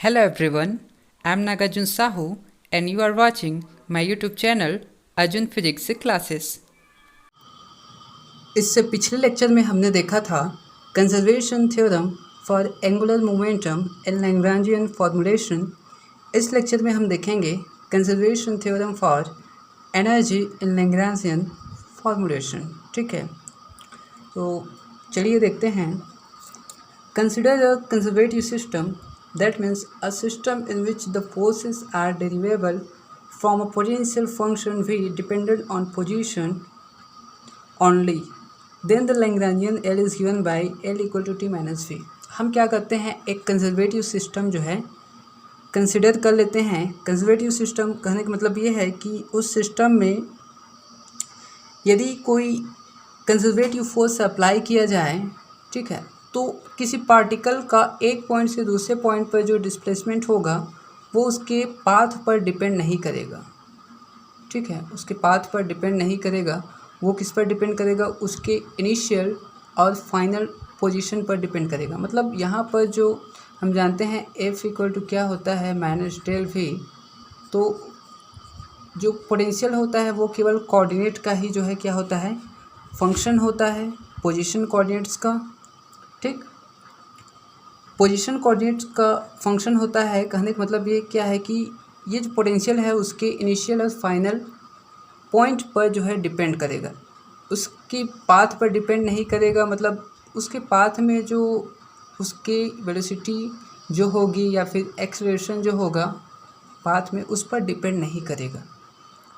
Hello everyone, I am Nagarjun Sahu and you are watching my YouTube channel Arjun Physics Classes। इससे पिछले lecture में हमने देखा था conservation theorem for angular momentum in Lagrangian formulation. इस lecture में हम देखेंगे conservation theorem for energy in Lagrangian formulation. ठीक है, तो चलिए देखते हैं। Consider a conservative system, that means a system in which the forces are derivable from a potential function v dependent on position only. Then the Lagrangian L is given by L equal to t minus v। हम क्या करते हैं, एक conservative system जो है consider कर लेते हैं। कंजर्वेटिव सिस्टम कहने का मतलब ये है कि उस सिस्टम में यदि कोई कंजर्वेटिव फोर्स अप्लाई किया जाए, ठीक है, तो किसी पार्टिकल का एक पॉइंट से दूसरे पॉइंट पर जो डिस्प्लेसमेंट होगा वो उसके पाथ पर डिपेंड नहीं करेगा। ठीक है, उसके पाथ पर डिपेंड नहीं करेगा। वो किस पर डिपेंड करेगा, उसके इनिशियल और फाइनल पोजीशन पर डिपेंड करेगा। मतलब यहाँ पर जो हम जानते हैं F इक्वल टू क्या होता है, माइनस डेल वी। तो जो पोटेंशियल होता है वो केवल कोऑर्डिनेट का ही जो है क्या होता है, फंक्शन होता है, पोजीशन कोऑर्डिनेट्स का। ठीक, पोजीशन कोऑर्डिनेट्स का फंक्शन होता है। कहने का मतलब ये क्या है कि ये जो पोटेंशियल है उसके इनिशियल और फाइनल पॉइंट पर जो है डिपेंड करेगा, उसकी पाथ पर डिपेंड नहीं करेगा। मतलब उसके पाथ में जो उसकी वेलोसिटी जो होगी या फिर एक्सेलरेशन जो होगा पाथ में, उस पर डिपेंड नहीं करेगा।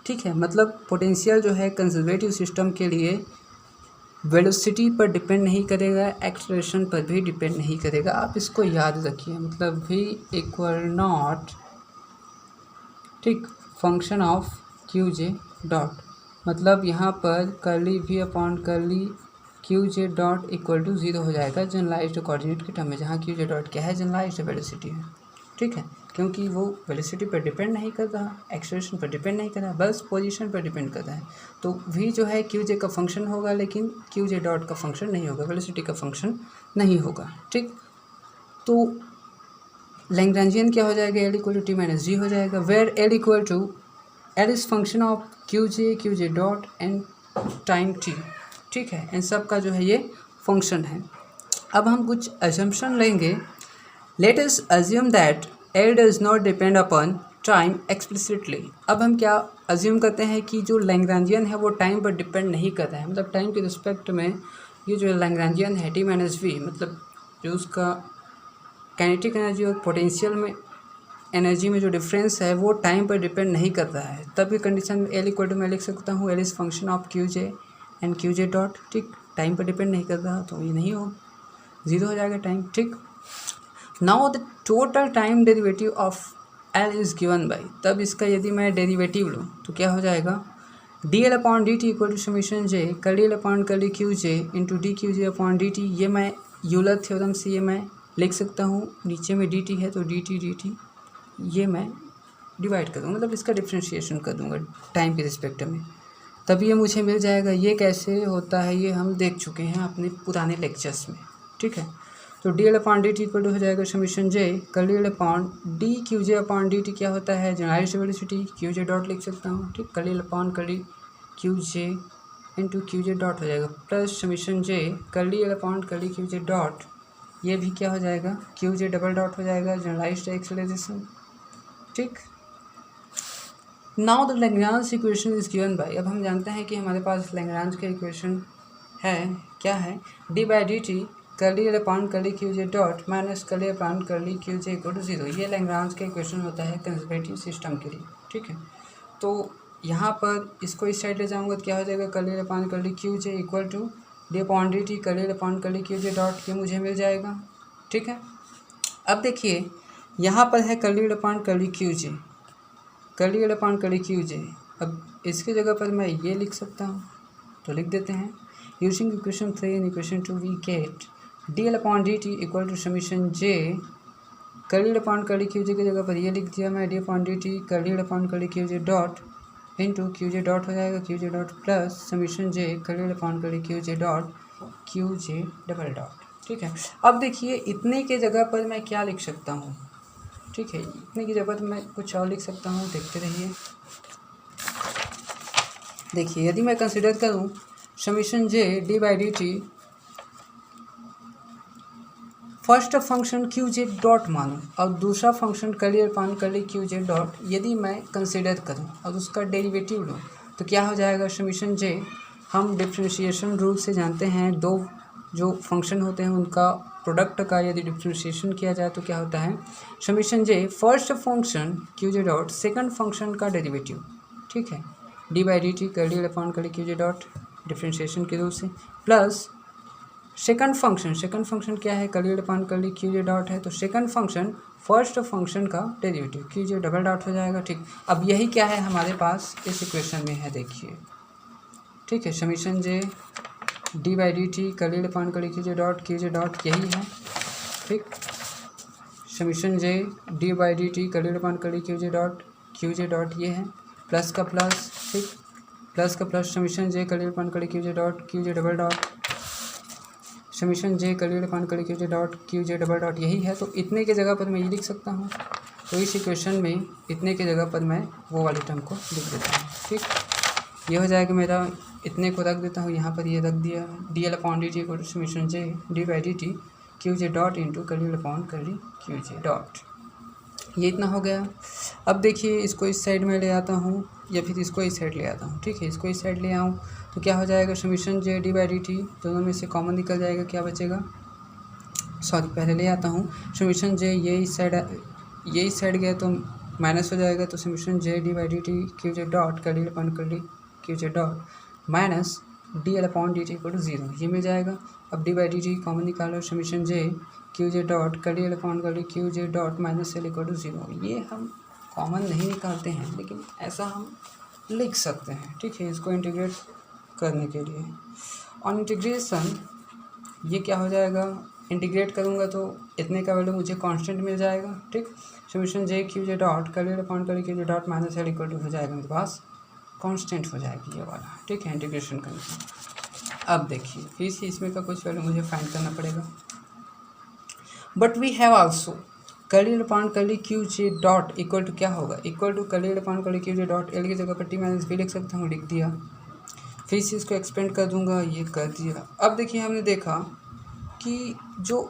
ठीक है, मतलब पोटेंशियल जो है कंजर्वेटिव सिस्टम के लिए वेलोसिटी पर डिपेंड नहीं करेगा, एक्सेलरेशन पर भी डिपेंड नहीं करेगा। आप इसको याद रखिए। मतलब v इक्वल नॉट, ठीक, function of Q J dot. मतलब यहाँ पर curly v upon curly Q J dot equal to 0 हो जाएगा जनरलाइज्ड कोऑर्डिनेट के टर्म में, जहाँ क्यू जे डॉट क्या है, जनरलाइज्ड वेलोसिटी है। ठीक है, क्योंकि वो वेलोसिटी पर डिपेंड नहीं कर रहा, एक्सेलरेशन पर डिपेंड नहीं कर रहा, बस पोजीशन पर डिपेंड कर रहा है। तो v जो है क्यू जे का फंक्शन होगा, लेकिन क्यू जे डॉट का फंक्शन नहीं होगा, वेलोसिटी का फंक्शन नहीं होगा। ठीक, तो लैग्रांजियन क्या हो जाएगा, L equal to T minus G हो जाएगा, where L equal to L is function of Q J dot and time t। ठीक है, इन सब का जो है ये फंक्शन है। अब हम कुछ अजम्पशन लेंगे। Let us assume that L does not depend upon time explicitly. अब हम क्या अज्यूम करते हैं कि जो लैग्रांजियन है वो टाइम पर डिपेंड नहीं कर रहा है। मतलब टाइम के रिस्पेक्ट में ये जो लैग्रांजियन है टी माइनस वी, मतलब जो उसका काइनेटिक एनर्जी और पोटेंशियल में एनर्जी में जो डिफरेंस है वो टाइम पर डिपेंड नहीं कर रहा है। तब ये कंडीशन में L इक्वल टू मैं लिख सकता हूँ L is function of Q J and Q J dot. ठीक, टाइम पर डिपेंड नहीं कर रहा तो ये नहीं हो, 0 हो जाएगा टाइम। ठीक, now the total time derivative of L is given by, तब इसका यदि मैं डेरिवेटिव लूँ तो क्या हो जाएगा, D L upon D T equal to summation J curly L upon curly Q J into D Q J upon D T. ये मैं यूलर थ्योरम से ये मैं लिख सकता हूँ। नीचे में डी टी है तो डी टी ये मैं डिवाइड कर दूँगा, मतलब इसका डिफ्रेंशिएशन कर दूँगा टाइम के रिस्पेक्ट में, तब ये मुझे मिल जाएगा। ये कैसे होता है ये हम देख चुके हैं अपने पुराने लेक्चर्स में। ठीक है, तो d L upon D T equal to हो जाएगा समीशन जे curly L upon d Q जे अपॉन डी टी क्या होता है, जनरलाइज्ड वेलोसिटी क्यू जे डॉट लिख सकता हूँ। ठीक, curly L upon curly Q जे इंटू क्यू जे डॉट हो जाएगा, प्लस समीशन जे curly L upon curly Q जे डॉट, ये भी क्या हो जाएगा, क्यू जे डबल डॉट हो जाएगा, जनरलाइज्ड एक्सेलरेशन। ठीक, now the Lagrange equation is given bye. अब हम जानते हैं कि हमारे पास लैग्रांज का इक्वेशन है, क्या है, D by D T curly L upon curly Q J dot minus curly upon curly Q J equal to 0। ये लैग्रांज का इक्वेशन होता है कंजर्वेटिव सिस्टम के लिए। ठीक है, तो यहाँ पर इसको इस साइड ले जाऊँगा तो क्या हो जाएगा, curly L upon curly Q J equal to D upon D T curly L upon curly Q J dot, ये मुझे मिल जाएगा। ठीक है, अब देखिए यहाँ पर है curly L upon curly Q j, curly L upon curly Q j. अब इसकी जगह पर मैं ये लिख सकता हूँ, तो लिख देते हैं। Using equation 3 and equation 2 we get d L upon D T equal to summation J curly L upon curly Q j की जगह पर ये लिख दिया मैं, d upon D T curly L upon curly Q जे डॉट इंटू क्यू जे dot हो जाएगा, q जे dot plus summation जे curly L upon curly Q जे dot q j double dot. ठीक है, अब देखिए इतने के जगह पर मैं क्या लिख सकता हूँ। ठीक है, इतने की जगह मैं कुछ और लिख सकता हूँ, देखते रहिए। देखिए यदि मैं कंसिडर करूँ summation j d by D T first function q J dot मानूँ और दूसरा function curly upon curly Q J dot यदि मैं कंसिडर करूँ और उसका डेरिवेटिव लूँ तो क्या हो जाएगा समीशन जे। हम डिफरेंशिएशन रूल से जानते हैं दो जो फंक्शन होते हैं उनका प्रोडक्ट का यदि डिफरेंशिएशन किया जाए तो क्या होता है summation j first function q जे डॉट सेकंड फंक्शन का डेरिवेटिव, ठीक है, D by D T curly upon curly Q J dot differentiation के रूल से प्लस सेकंड फंक्शन क्या है कर्ली अपान कर्ली क्यू जे डॉट है तो सेकंड फंक्शन फर्स्ट फंक्शन का derivative q j double dot हो जाएगा। ठीक, अब यही क्या है हमारे पास इस इक्वेशन में है, देखिए, ठीक है, summation j d by D T curly upon curly Q J dot यही है। ठीक, summation j d by D T curly upon curly Q J dot ये है, प्लस का प्लस, ठीक, प्लस का प्लस समीशन जे curly upon curly Q j double dot summation जे curly upon curly Q j double dot यही है। तो इतने के जगह पर मैं ये लिख सकता हूँ, तो इस इक्वेशन में इतने के जगह पर मैं वो वाले टर्म को लिख देता हूँ। ठीक, ये हो जाएगा मेरा, इतने को रख देता हूँ यहाँ पर, ये रख दिया d L upon D t को summation j d by D t q J dot into curly upon curly Q J dot, ये इतना हो गया। अब देखिए इसको इस साइड में ले आता हूँ या फिर इसको इस साइड ले आता हूँ। ठीक है, इसको इस साइड ले आऊँ तो क्या हो जाएगा summation j d by D T दोनों में से कॉमन निकल जाएगा, क्या बचेगा, सॉरी पहले ले आता हूँ समीशन जे ये इस साइड गया तो माइनस हो जाएगा, तो summation j d by D t q J dot curly upon curly Q J dot minus d L upon D T equal to 0 ये मिल जाएगा। अब d by D t common निकालो summation J Q J dot curly L upon curly Q J dot minus L equal to 0, ये हम common नहीं निकालते हैं लेकिन ऐसा हम लिख सकते हैं। ठीक है, इसको इंटीग्रेट करने के लिए ऑन इंटीग्रेशन ये क्या हो जाएगा, इंटीग्रेट करूँगा तो इतने का वैल्यू मुझे कांस्टेंट मिल जाएगा। ठीक, summation J Q J dot curly upon curly Q J dot minus L equal to हो जाएगा, मेरे पास कांस्टेंट हो जाएगी ये वाला। ठीक है, इंटीग्रेशन करके अब देखिए फिर से इसमें का कुछ वैल्यू मुझे फाइंड करना पड़ेगा, but we have also curly upon curly Q J dot equal to क्या होगा, equal to curly upon curly Q J dot L की जगह पर टी माइनस बी लिख सकता हूँ, लिख दिया। फिर से इसको एक्सपेंड कर दूंगा, ये कर दिया। अब देखिए हमने देखा कि जो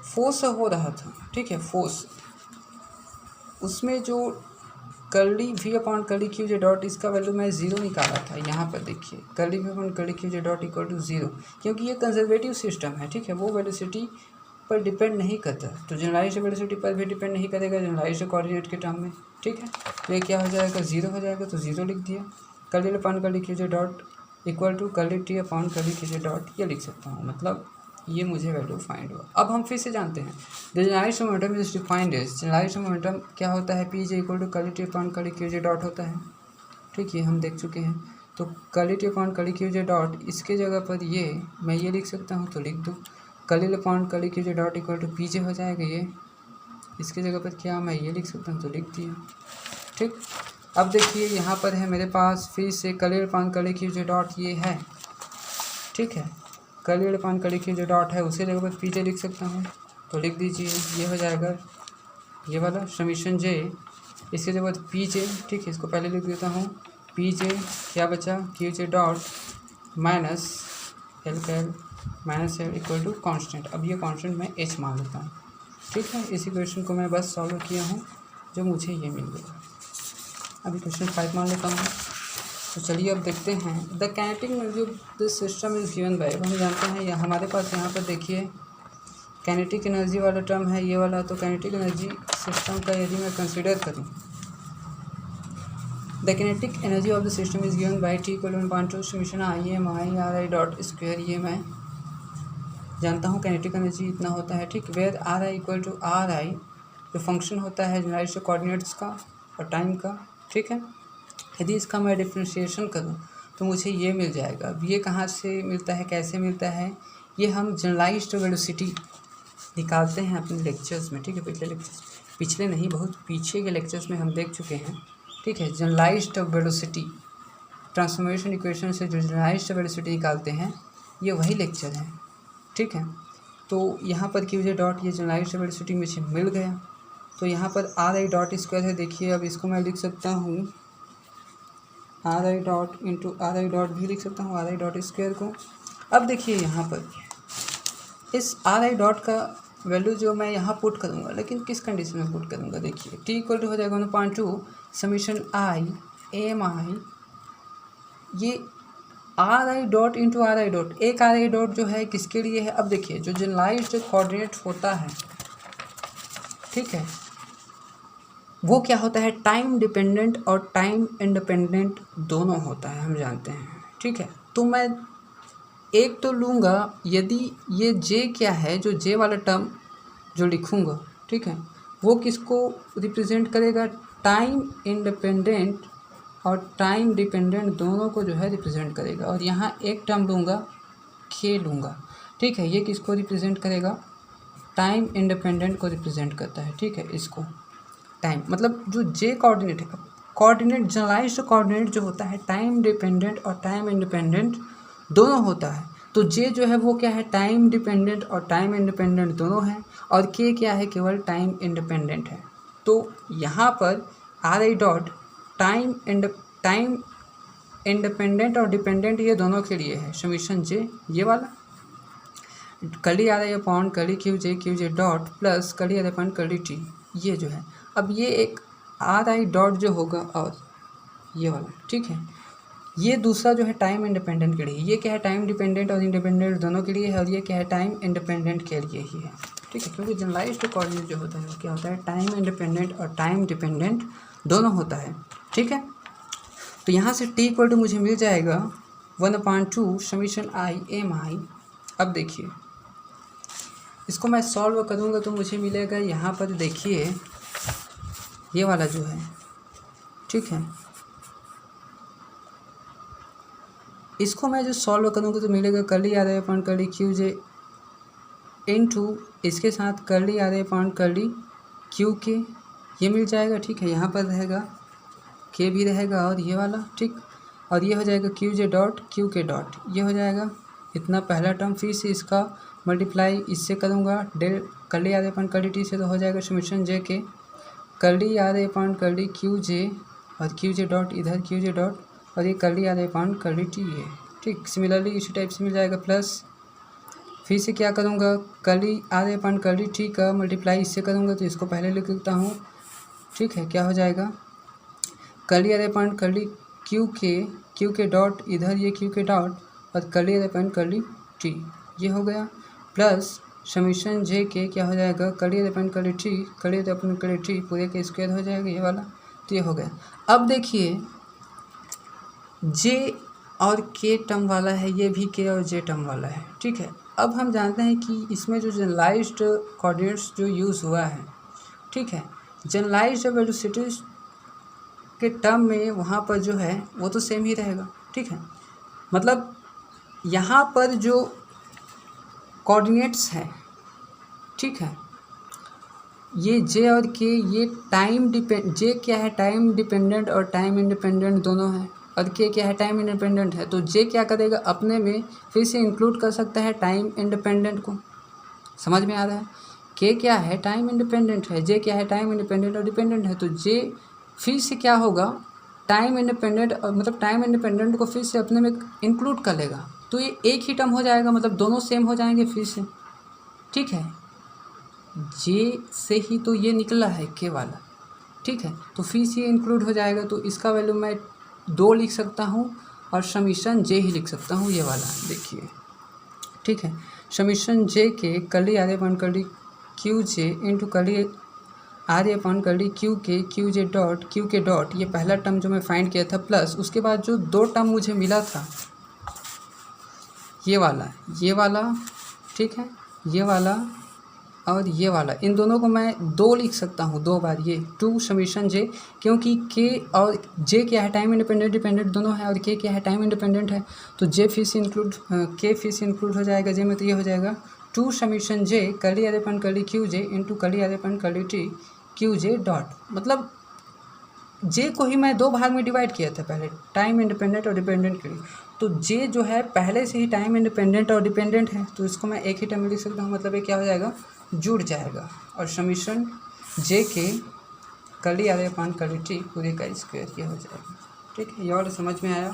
फोर्स हो रहा था, ठीक है, फोर्स उसमें जो curly V upon curly Q जे डॉट इसका वैल्यू मैं 0 निकाला था। यहाँ पर देखिए curly V upon curly Q J dot equal to 0, क्योंकि ये कंजर्वेटिव सिस्टम है। ठीक है, वो वेलोसिटी पर डिपेंड नहीं करता, तो जनरलाइज्ड वेलोसिटी पर भी डिपेंड नहीं करेगा जनरलाइज्ड कोऑर्डिनेट के टर्म में। ठीक है, तो ये क्या हो जाएगा, 0 हो जाएगा, तो 0 लिख दिया। Curly upon curly Q J dot equal to curly T upon curly Q J dot ये लिख सकता हूँ, मतलब ये मुझे वैल्यू फाइंड हुआ। अब हम फिर से जानते हैं the generalized momentum is defined as, generalized momentum क्या होता है, P J equal to curly T upon curly Q J dot होता है। ठीक, ये हम देख चुके हैं। तो curly T upon curly Q जे डॉट इसके जगह पर ये मैं ये लिख सकता हूँ, तो लिख दूँ curly upon curly Q J dot equal to P J हो जाएगा। ये इसके जगह पर क्या मैं ये लिख सकता हूँ, तो लिख दिया। ठीक, अब देखिए यहाँ पर है मेरे पास फिर से कर्ली अपॉन कर्ली क्यू जे डॉट ये है। ठीक है, कर्ली अपॉन कर्ली क्यू जे डॉट है, उसी जगह पर पी जे लिख सकता हूँ, तो लिख दीजिए। ये हो जाएगा ये वाला समीशन जे, इसके जगह पर पी जे। ठीक है, इसको पहले लिख देता हूँ, पी जे क्या बचा, क्यू जे डॉट माइनस एल कैल minus L equal to constant. अब ये कॉन्स्टेंट मैं एच मान लेता हूँ। ठीक है, इस इक्वेशन को मैं बस सॉल्व किया हूँ, जो मुझे ये मिल गया। अभी क्वेश्चन 5 मान लेता हूँ। तो चलिए अब देखते हैं the kinetic energy of this system is given bye. हम जानते हैं या हमारे पास यहाँ पर देखिए काइनेटिक एनर्जी वाला टर्म है ये वाला। तो काइनेटिक एनर्जी सिस्टम का यदि मैं कंसिडर करूँ, the kinetic energy of the system is given by T equal to 1.2 summation I M I R I dot square. ये मैं जानता हूँ काइनेटिक एनर्जी इतना होता है। ठीक, where R I equal to R I जो फंक्शन होता है जनरलाइज्ड कोऑर्डिनेट्स का और टाइम का। ठीक है, यदि इसका मैं डिफरेंशिएशन करूं तो मुझे ये मिल जाएगा। अब ये कहाँ से मिलता है, कैसे मिलता है, ये हम जनरलाइज्ड वेलोसिटी निकालते हैं अपने लेक्चर्स में। ठीक है, पिछले नहीं बहुत पीछे के लेक्चर्स में हम देख चुके हैं। ठीक है, जनरलाइज्ड वेलोसिटी ट्रांसफॉर्मेशन इक्वेशन से जो जनरलाइज्ड वेलोसिटी निकालते हैं ये वही लेक्चर है। ठीक है, तो यहाँ पर क्यू जे डॉट ये जनरलाइज्ड वेलोसिटी मुझे मिल गया। तो यहाँ पर आर आई डॉट स्क्वायर है। देखिए अब इसको मैं लिख सकता हूँ are I dot into are I dot भी लिख सकता हूँ आर आई डॉट स्क्वायर को। अब देखिए यहाँ पर इस आर आई डॉट का वैल्यू जो मैं यहाँ पुट करूँगा, लेकिन किस कंडीशन में पुट करूँगा, देखिए टी इक्वल टू हो जाएगा 1/2 समीशन आई एम आई, ये are I dot into are I dot. एक आर आई डॉट जो है किसके लिए है, अब देखिए जो जनरलाइज्ड कोऑर्डिनेट होता है, ठीक है, वो क्या होता है, टाइम डिपेंडेंट और टाइम इंडिपेंडेंट दोनों होता है, हम जानते हैं, ठीक है। तो मैं एक तो लूँगा, यदि ये जे क्या है, जो जे वाला टर्म जो लिखूँगा, ठीक है, वो किसको रिप्रेजेंट करेगा, टाइम इंडिपेंडेंट और टाइम डिपेंडेंट दोनों को जो है रिप्रेजेंट करेगा। और यहाँ एक टर्म लूँगा के लूँगा, ठीक है, ये किसको रिप्रेजेंट करेगा, टाइम इंडिपेंडेंट को रिप्रेजेंट करता है, ठीक है। इसको टाइम मतलब जो जे कोऑर्डिनेट है, कोऑर्डिनेट जनरलाइज्ड कोऑर्डिनेट जो होता है टाइम डिपेंडेंट और टाइम इंडिपेंडेंट दोनों होता है। तो जे जो है वो क्या है, टाइम डिपेंडेंट और टाइम इंडिपेंडेंट दोनों है, और के क्या है, केवल टाइम इंडिपेंडेंट है। तो यहाँ पर R I dot time independent और डिपेंडेंट ये दोनों के लिए है, समीशन जे ये वाला, curly are I upon curly Q J dot plus curly R upon curly T, ये जो है। अब ये एक आर आई डॉट जो होगा और ये वाला, ठीक है, ये दूसरा जो है टाइम इंडिपेंडेंट के लिए, ये क्या है, टाइम डिपेंडेंट और इंडिपेंडेंट दोनों के लिए है, और ये क्या है, टाइम इंडिपेंडेंट के लिए ही है, ठीक है। क्योंकि जनरलाइज्ड कोऑर्डिनेट जो होता है वो क्या होता है, टाइम इंडिपेंडेंट और टाइम डिपेंडेंट दोनों होता है, ठीक है। तो यहाँ से टी इक्वल टू मुझे मिल जाएगा 1/2 समीशन आई एम आई। अब देखिए इसको मैं सॉल्व करूँगा तो मुझे मिलेगा, यहाँ पर देखिए ये वाला जो है, ठीक है, इसको मैं जो सॉल्व करूँगा तो मिलेगा curly are I upon curly Q J into इसके साथ curly are I upon curly Q के, ये मिल जाएगा, ठीक है। यहाँ पर रहेगा के भी रहेगा और ये वाला, ठीक, और ये हो जाएगा क्यू जे डॉट क्यू के डॉट, ये हो जाएगा इतना पहला टर्म। फिर से इसका मल्टीप्लाई इससे करूँगा del curly are I upon curly t से, तो हो जाएगा समीशन जे के curly are I upon curly Q j, और क्यू जे डॉट इधर क्यू जे डॉट, और ये curly are I upon curly t है, ठीक। सिमिलरली इसी टाइप से मिल जाएगा, प्लस फिर से क्या करूँगा, curly are I upon curly T का मल्टीप्लाई इससे करूँगा, तो इसको पहले लिख देता हूँ, ठीक है। क्या हो जाएगा, curly are I upon curly Q K dot इधर ये क्यू के डॉट, और curly are I upon curly T, ये हो गया, प्लस समीशन जे के क्या हो जाएगा, curly are I upon curly T पूरे के स्क्वायर हो जाएगा, ये वाला, तो ये हो गया। अब देखिए जे और के टर्म वाला है, ये भी के और जे टर्म वाला है, ठीक है। अब हम जानते हैं कि इसमें जो जनरलाइज्ड कोऑर्डिनेट्स जो यूज़ हुआ है, ठीक है, जनरलाइज्ड वेलोसिटीज के टर्म में वहाँ पर जो है वो तो सेम ही रहेगा, ठीक है। मतलब यहाँ पर जो कोऑर्डिनेट्स हैं, ठीक है, ये जे और के, ये जे क्या है, टाइम डिपेंडेंट और टाइम इंडिपेंडेंट दोनों हैं, और के क्या है, टाइम इंडिपेंडेंट है। तो जे क्या करेगा, अपने में फिर से इंक्लूड कर सकता है टाइम इंडिपेंडेंट को, समझ में आ रहा है। के क्या है, टाइम इंडिपेंडेंट है, जे क्या है, टाइम इंडिपेंडेंट और डिपेंडेंट है। तो जे फिर से क्या होगा, टाइम इंडिपेंडेंट मतलब टाइम इंडिपेंडेंट को फिर से अपने में इंक्लूड कर लेगा, तो ये एक ही टर्म हो जाएगा, मतलब दोनों सेम हो जाएंगे फिर से, ठीक है। जे से ही तो ये निकला है के वाला, ठीक है, तो फिर से ये इंक्लूड हो जाएगा, तो इसका वैल्यू मैं 2 लिख सकता हूँ, और समीशन जे ही लिख सकता हूँ, ये वाला देखिए, ठीक है। समीशन जे के curly are I upon curly Q J into curly are I upon curly Q J dot Q K dot, ये पहला टर्म जो मैं फाइंड किया था, प्लस उसके बाद जो 2 टर्म मुझे मिला था, ये वाला, ठीक है, ये वाला और ये वाला, इन दोनों को मैं 2 लिख सकता हूँ, 2 बार ये 2 समीशन जे, क्योंकि के और जे क्या है, टाइम इंडिपेंडेंट डिपेंडेंट दोनों है, और के क्या है, टाइम इंडिपेंडेंट है, तो जे फिर से इंक्लूड के फिर से इंक्लूड हो जाएगा जे में, तो ये हो जाएगा 2 summation J curly are I upon curly Q J into curly are I upon curly T q J dot. मतलब जे को ही मैं 2 भाग में डिवाइड किया था पहले, टाइम इंडिपेंडेंट और डिपेंडेंट के लिए। तो जे जो है पहले से ही टाइम इंडिपेंडेंट और डिपेंडेंट है, तो इसको मैं एक ही टर्म में लिख सकता हूँ, मतलब ये क्या हो जाएगा, जुड़ जाएगा। और समीशन जे के curly R upon curly T पूरे का स्क्वायर ये हो जाएगा। ठीक है, ये और समझ में आया।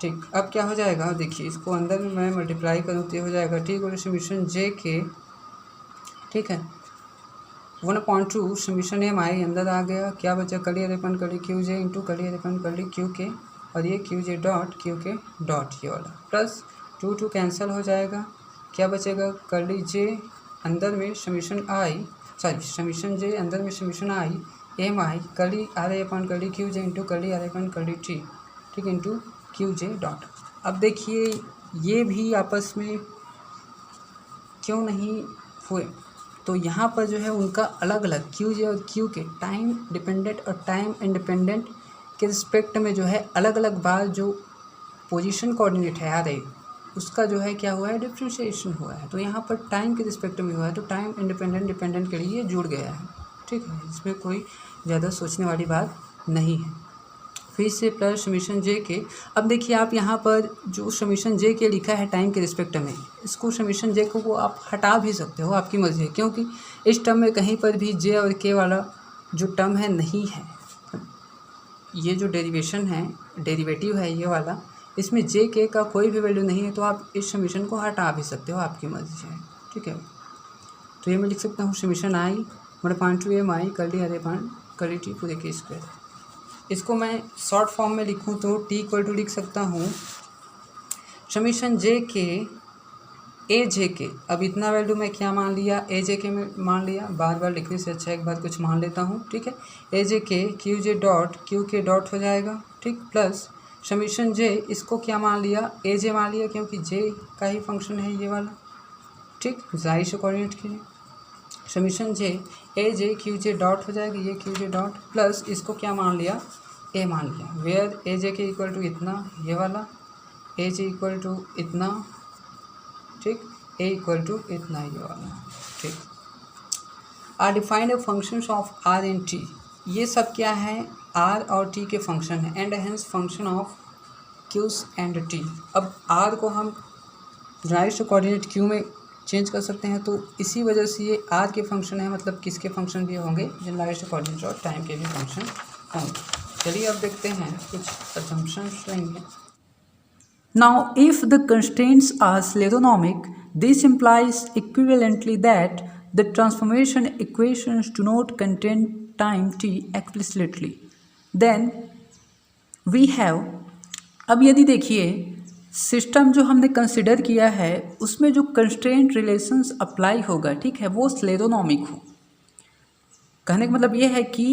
ठीक, अब क्या हो जाएगा देखिए, इसको अंदर में मैं मल्टीप्लाई करूँ तो ये हो जाएगा टी इक्वल टू समीशन जे के, ठीक है, 1/2 समीशन एम आई अंदर आ गया, क्या बचा curly R upon curly Q जे into curly R upon curly Q K, और ये क्यू जे डॉट क्यू के डॉट ये वाला, प्लस 2 कैंसिल हो जाएगा, क्या बचेगा कर्ली जे अंदर में summation I, sorry summation J अंदर में summation I M I curly R A upon curly Q J into curly R A upon curly T, ठीक, इंटू क्यू जे डॉट। अब देखिए ये भी आपस में क्यों नहीं हुए, तो यहाँ पर जो है उनका अलग अलग क्यू जे और क्यू के टाइम डिपेंडेंट और टाइम इंडिपेंडेंट के रिस्पेक्ट में जो है अलग अलग बार जो पोजीशन कोऑर्डिनेट है आ रही उसका जो है क्या हुआ है, डिफ्रेंशिएशन हुआ है। तो यहाँ पर टाइम के रिस्पेक्ट में हुआ है, तो टाइम इंडिपेंडेंट डिपेंडेंट के लिए जुड़ गया है। ठीक है, इसमें कोई ज़्यादा सोचने वाली बात नहीं है। फिर से प्लस समीशन जे के, अब देखिए आप यहाँ पर जो समीशन जे के लिखा है टाइम के रिस्पेक्ट में, इसको समीशन जे को आप हटा भी सकते हो, आपकी मर्जी है, क्योंकि इस टर्म में कहीं पर भी जे और के वाला जो टर्म है नहीं है। ये जो डेरिवेशन है, डेरिवेटिव है ये वाला, इसमें जे के का कोई भी वैल्यू नहीं है, तो आप इस समीशन को हटा भी सकते हो, आपकी मर्जी है। ठीक है, तो ये मैं लिख सकता हूँ summation I 1/2 M I curly R upon curly T पूरे के स्क्वायर। इसको मैं शॉर्ट फॉर्म में लिखूँ तो टी इक्वल टू लिख सकता हूँ समीशन जे के ए जे के। अब इतना वैल्यू मैं क्या मान लिया, ए जे के में मान लिया, बार बार लिखने से अच्छा एक बार कुछ मान लेता हूँ। ठीक है, ए जे के क्यू जे डॉट क्यू के डॉट हो जाएगा। ठीक, प्लस समीशन जे, इसको क्या मान लिया, ए जे मान लिया, क्योंकि जे का ही फंक्शन है ये वाला। ठीक, जाहिर से कोऑर्डिनेट के लिए समीशन जे ए जे क्यू जे डॉट हो जाएगा, ये क्यू जे डॉट, प्लस इसको क्या मान लिया, ए मान लिया, वेयर ए जे के इक्वल टू इतना ये वाला, ए जे इक्वल टू इतना, ठीक, ए इक्वल टू इतना ये वाला। ठीक, are defined a functions of R and T, ये सब क्या है, आर और टी के फंक्शन है, and hence function of Qs and T. अब आर को हम राइट कोऑर्डिनेट क्यू में चेंज कर सकते हैं, तो इसी वजह से ये आर के फंक्शन है, मतलब किसके फंक्शन भी होंगे, जनरलाइज्ड कोऑर्डिनेट और टाइम के भी फंक्शन होंगे। चलिए अब देखते हैं कुछ assumptions लेंगे। Now if the constraints are Slalonomic, this implies equivalently that the transformation equations do not contain time t explicitly. Then we have, अब यदि देखिए सिस्टम जो हमने कंसिडर किया है उसमें जो कंस्ट्रेंट रिलेशंस अप्लाई होगा, ठीक है, वो स्लेरोनॉमिक हो। कहने का मतलब ये है कि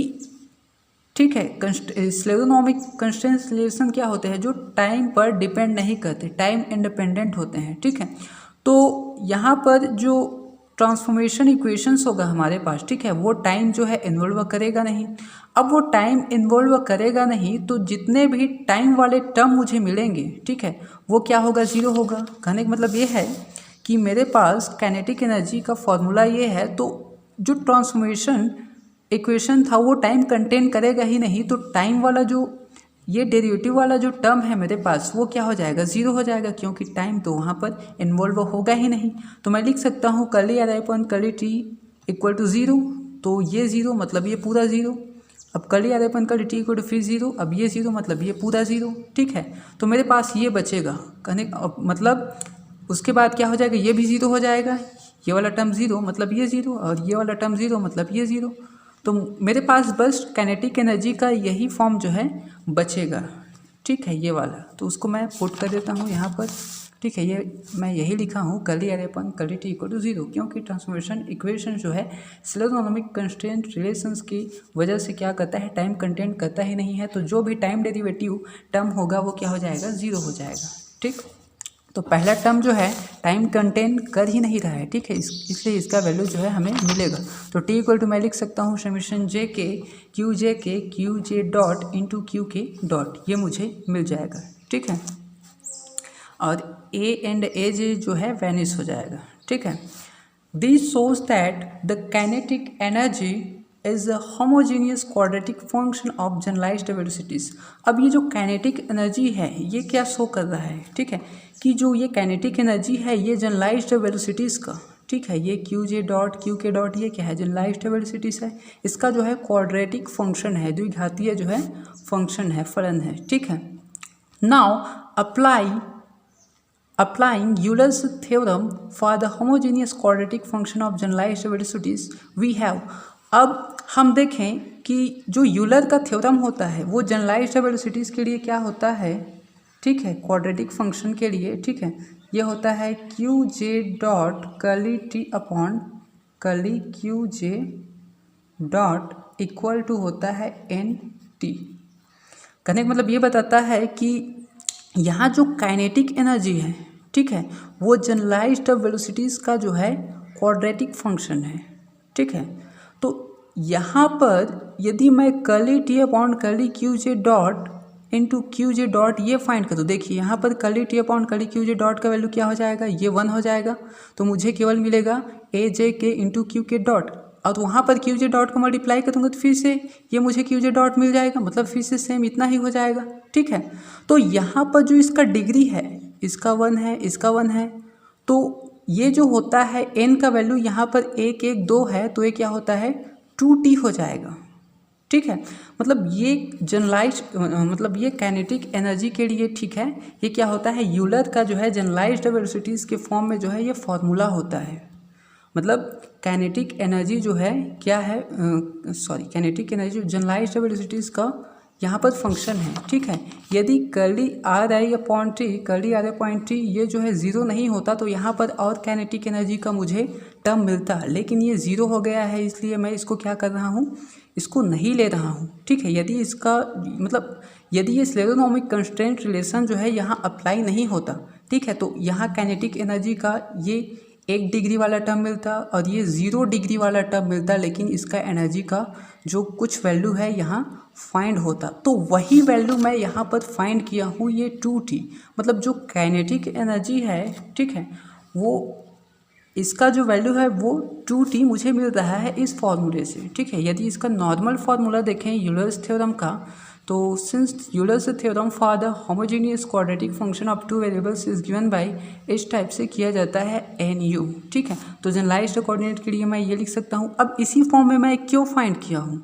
ठीक है, स्लेरोनॉमिक कंस्ट्रेंट रिलेशन क्या होते हैं, जो टाइम पर डिपेंड नहीं करते, टाइम इंडिपेंडेंट होते हैं। ठीक है, तो यहाँ पर जो ट्रांसफॉर्मेशन इक्वेशंस होगा हमारे पास, ठीक है, वो टाइम जो है इन्वॉल्व करेगा नहीं। अब वो टाइम इन्वॉल्व करेगा नहीं तो जितने भी टाइम वाले टर्म मुझे मिलेंगे, ठीक है, वो क्या होगा, ज़ीरो होगा। कहने का मतलब ये है कि मेरे पास काइनेटिक एनर्जी का फॉर्मूला ये है, तो जो ट्रांसफॉर्मेशन इक्वेशन था वो टाइम कंटेन करेगा ही नहीं, तो टाइम वाला जो ये डेरिवेटिव वाला जो टर्म है मेरे पास वो क्या हो जाएगा, ज़ीरो हो जाएगा, क्योंकि टाइम तो वहाँ पर इन्वॉल्व होगा ही नहीं। तो मैं लिख सकता हूँ curly R upon curly T equal to zero, तो ये ज़ीरो मतलब ये पूरा ज़ीरो। अब curly R upon curly T equal to फिर ज़ीरो, अब ये ज़ीरो मतलब ये पूरा ज़ीरो। ठीक है, तो मेरे पास ये बचेगा, कहने मतलब उसके बाद क्या हो जाएगा, ये भी ज़ीरो हो जाएगा, ये वाला टर्म ज़ीरो मतलब ये ज़ीरो, और ये वाला टर्म ज़ीरो मतलब ये ज़ीरो। तो मेरे पास बस काइनेटिक एनर्जी का यही फॉर्म जो है बचेगा। ठीक है, ये वाला, तो उसको मैं पुट कर देता हूँ यहाँ पर। ठीक है, ये मैं यही लिखा हूँ curly R upon curly T equal to zero, क्योंकि ट्रांसफॉर्मेशन इक्वेशन जो है स्लेरोनॉमिक कंस्ट्रेंट रिलेशंस की वजह से क्या करता है, टाइम कंटेंट करता ही नहीं है, तो जो भी टाइम डेरिवेटिव टर्म होगा वो क्या हो जाएगा, ज़ीरो हो जाएगा। ठीक, तो पहला टर्म जो है टाइम कंटेन कर ही नहीं रहा है। ठीक है, इसलिए इसका वैल्यू जो है हमें मिलेगा। तो टी इक्वल टू मैं लिख सकता हूँ समीशन जे के क्यू जे dot into Q K dot, ये मुझे मिल जाएगा। ठीक है, और ए एंड ए जे जो है वैनिश हो जाएगा। ठीक है, this shows that the kinetic energy is a homogeneous quadratic function of generalized velocities. अब ये जो काइनेटिक एनर्जी है ये क्या शो कर रहा है, ठीक है, कि जो ये काइनेटिक एनर्जी है ये जनरलाइज्ड वेलोसिटीज़ का, ठीक है। ये क्यू जे डॉट क्यू के डॉट ये क्या है, जनरलाइज्ड वेलोसिटीज है। इसका जो है क्वाड्रेटिक फंक्शन है, द्विघातीय जो है फंक्शन है, फलन है, ठीक है। Now applying Euler's theorem for the homogeneous quadratic function of generalized velocities we have। अब हम देखें कि जो यूलर का थ्योरम होता है वो जनरलाइज्ड वेलोसिटीज के लिए क्या होता है, ठीक है, क्वाड्रेटिक फंक्शन के लिए, ठीक है, ये होता है Q J dot curly T upon curly Q J dot equal to होता है एन टी। कहने का मतलब ये बताता है कि यहाँ जो काइनेटिक एनर्जी है, ठीक है, वो जनरलाइज्ड वेलोसिटीज़ का जो है क्वाड्रेटिक फंक्शन है, ठीक है। तो यहाँ पर यदि मैं curly T upon curly Q जे डॉट इंटू क्यू जे डॉट ये फाइंड करूँ, देखिए यहाँ पर curly T upon curly Q J dot का वैल्यू क्या हो जाएगा, ये 1 हो जाएगा। तो मुझे केवल मिलेगा ए जे के इंटू क्यू के डॉट, और वहाँ पर क्यू जे डॉट को मल्टीप्लाई करूँगा तो फिर से ये मुझे क्यू जे डॉट मिल जाएगा, मतलब फिर से सेम इतना ही हो जाएगा, ठीक है। तो यहाँ पर जो इसका डिग्री है, इसका 1 है, इसका 1 है, तो ये जो होता है n का वैल्यू यहाँ पर 1 1 2 है, तो ये क्या होता है 2t हो जाएगा, ठीक है। मतलब ये जनरलाइज्ड मतलब ये काइनेटिक एनर्जी के लिए, ठीक है, ये क्या होता है यूलर का जो है जनरलाइज्ड वेलोसिटीज़ के फॉर्म में जो है ये फॉर्मूला होता है। मतलब काइनेटिक एनर्जी जो है क्या है, काइनेटिक एनर्जी जनरलाइज्ड वेलोसिटीज़ का यहाँ पर फंक्शन है, ठीक है। यदि curly are I upon T, curly R upon T ये जो है 0 नहीं होता तो यहाँ पर और काइनेटिक एनर्जी का मुझे टर्म मिलता, लेकिन ये 0 हो गया है, इसलिए मैं इसको क्या कर रहा हूँ, इसको नहीं ले रहा हूँ, ठीक है। यदि इसका मतलब यदि ये स्लेरोनोमिक कंस्ट्रेंट रिलेशन जो है यहाँ अप्लाई नहीं होता, ठीक है, तो यहाँ काइनेटिक एनर्जी का ये 1 डिग्री वाला टर्म मिलता और ये 0 डिग्री वाला टर्म मिलता, लेकिन इसका एनर्जी का जो कुछ वैल्यू है यहाँ फाइंड होता। तो वही वैल्यू मैं यहाँ पर फाइंड किया हूँ, ये 2t, मतलब जो काइनेटिक एनर्जी है, ठीक है, वो इसका जो वैल्यू है वो 2t मुझे मिल रहा है इस फॉर्मूले से, ठीक है। यदि इसका नॉर्मल फार्मूला देखें यूलर्स थ्योरम का, तो since Euler's theorem for the homogeneous quadratic function of 2 variables is given bye, इस टाइप से किया जाता है NU, ठीक है। तो जनरलाइज्ड कोऑर्डिनेट के लिए मैं ये लिख सकता हूँ। अब इसी फॉर्म में मैं क्यों फाइंड किया हूँ,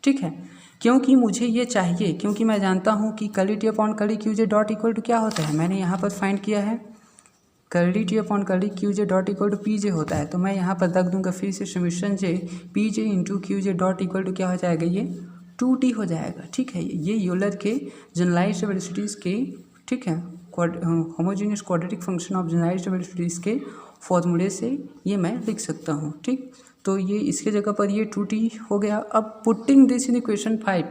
ठीक है, क्योंकि मुझे ये चाहिए, क्योंकि मैं जानता हूँ कि curly T upon curly Q J dot equal to क्या होता है, मैंने यहाँ पर फाइंड किया है curly T upon curly Q J dot equal to P J होता है। तो मैं यहाँ पर रख दूंगा फिर से summation J P J into Q J dot equal to क्या हो जाएगा, ये 2t हो जाएगा, ठीक है। ये यूलर के जनरलाइज्ड वेलोसिटीज़ के, ठीक है, homogeneous quadratic function of generalized velocities के फॉर्मूले से ये मैं लिख सकता हूँ, ठीक। तो ये इसके जगह पर ये 2t हो गया। अब पुटिंग दिस इन इक्वेशन 5,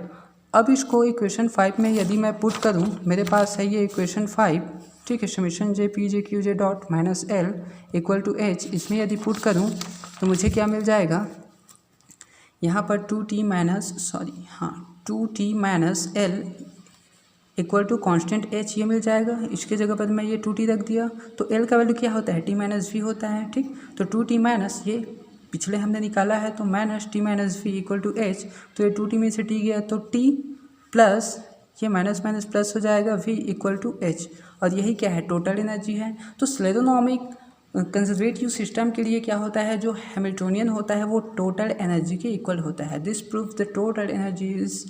अब इसको इक्वेशन 5 में यदि मैं पुट करूँ, मेरे पास है ये इक्वेशन 5, ठीक है, summation J P J Q J dot minus L equal to H, इसमें यदि पुट करूँ तो मुझे क्या मिल जाएगा, यहाँ पर 2t minus L equal to constant h ये मिल जाएगा। इसके जगह पर मैं ये 2t रख दिया, तो l का वैल्यू क्या होता है, t माइनस वी होता है, ठीक। तो 2t माइनस ये पिछले हमने निकाला है, तो minus t minus V equal to h, तो ये 2t में से t गया तो t प्लस ये माइनस माइनस प्लस हो जाएगा v इक्वल टू h, और यही क्या है टोटल एनर्जी है। तो स्लेरोनोमिक कंजर्वेटिव सिस्टम के लिए क्या होता है, जो हैमिल्टोनियन होता है वो टोटल एनर्जी के इक्वल होता है। This proof the total energy is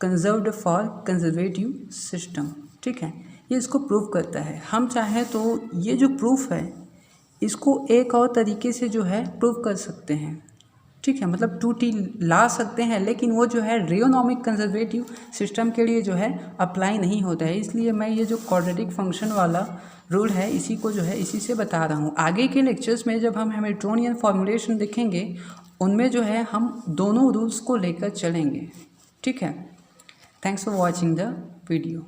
conserved for conservative system, ठीक है, ये इसको प्रूफ करता है। हम चाहें तो ये जो प्रूफ है इसको एक और तरीके से जो है प्रूफ कर सकते हैं, ठीक है, मतलब 2t ला सकते हैं, लेकिन वो जो है रियोनॉमिक कंजर्वेटिव सिस्टम के लिए जो है अप्लाई नहीं होता है। इसलिए मैं ये जो क्वाड्रेटिक फंक्शन वाला रूल है इसी को जो है इसी से बता रहा हूँ। आगे के लेक्चर्स में जब हम हैमिल्टोनियन फॉर्मूलेशन देखेंगे उनमें जो है हम दोनों रूल्स को लेकर चलेंगे, ठीक है। Thanks for watching the video.